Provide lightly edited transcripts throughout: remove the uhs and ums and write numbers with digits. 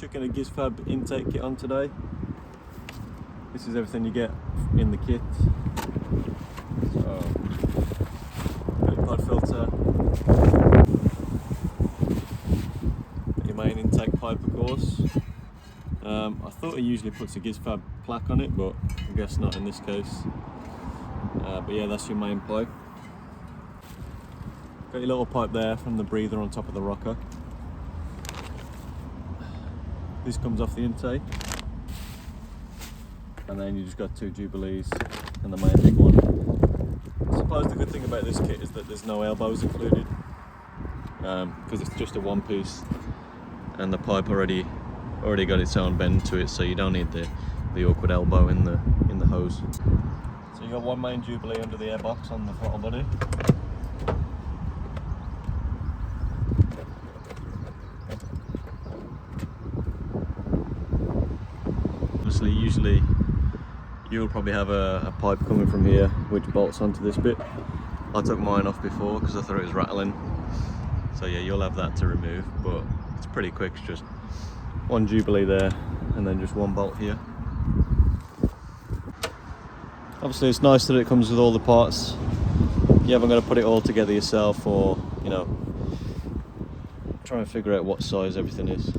chucking a GizFab intake kit on today. This is everything you get in the kit. So, pod filter, your main intake pipe of course. I thought it usually puts a GizFab plaque on it, but I guess not in this case. But yeah, that's your main pipe. Got your little pipe there from the breather on top of the rocker. This comes off the intake, and then you just got two Jubilees and the main big one. I suppose the good thing about this kit is that there's no elbows included, because it's just a one piece, and the pipe already got its own bend to it, so you don't need the awkward elbow in the hose. So you got one main Jubilee under the airbox on the throttle body. Usually you'll probably have a pipe coming from here which bolts onto this bit. I took mine off before because I thought it was rattling, so yeah, you'll have that to remove, but it's pretty quick. It's just one Jubilee there and then just one bolt here. Obviously it's nice that it comes with all the parts. You haven't got to put it all together yourself, or you know, try and figure out what size everything is.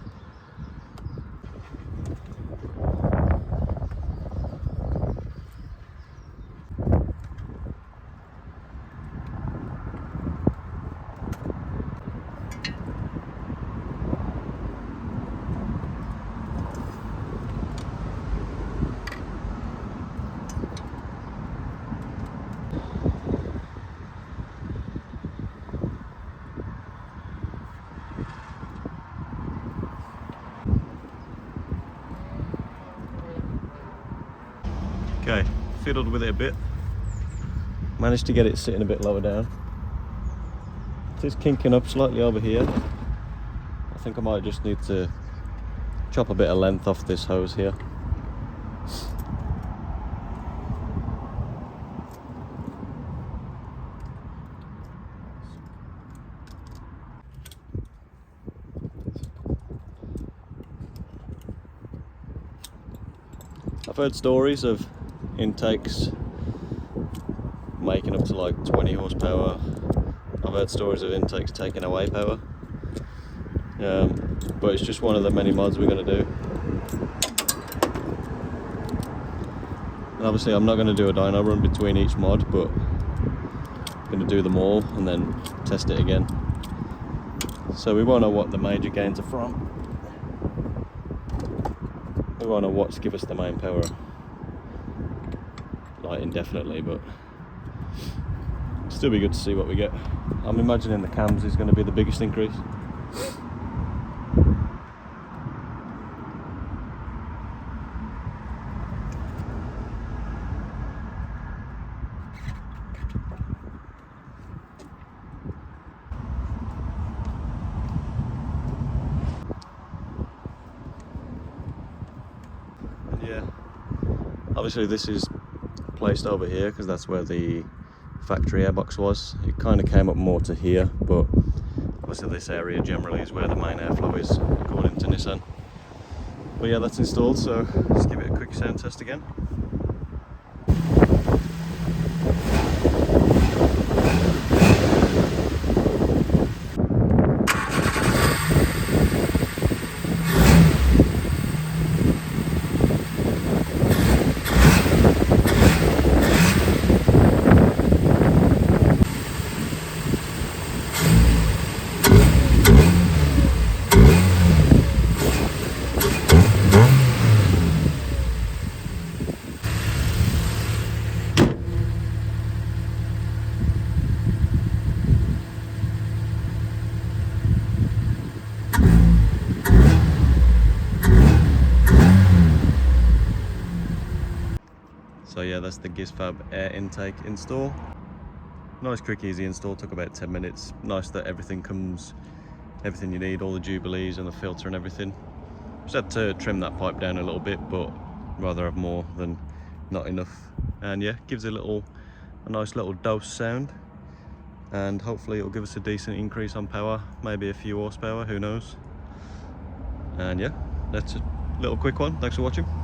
Okay, fiddled with it a bit. Managed to get it sitting a bit lower down. It is kinking up slightly over here. I think I might just need to chop a bit of length off this hose here. I've heard stories of intakes making up to like 20 horsepower. I've heard stories of intakes taking away power, but it's just one of the many mods we're going to do. And obviously I'm not going to do a dyno run between each mod, but I'm going to do them all and then test it again, so we won't know what the major gains are from. We won't know what's give us the main power like indefinitely, but still be good to see what we get. I'm imagining the cams is going to be the biggest increase. Yeah, obviously this is placed over here because that's where the factory airbox was. It kind of came up more to here, but obviously this area generally is where the main airflow is according to Nissan. But yeah, that's installed, so let's give it a quick sound test again. So yeah, that's the GizFab air intake install. Nice, quick, easy install, took about 10 minutes. Nice that everything you need, all the Jubilees and the filter and everything. Just had to trim that pipe down a little bit, but rather have more than not enough. And yeah, gives a nice little dose sound, and hopefully it'll give us a decent increase on power, maybe a few horsepower, who knows. And yeah, that's a little quick one. Thanks for watching.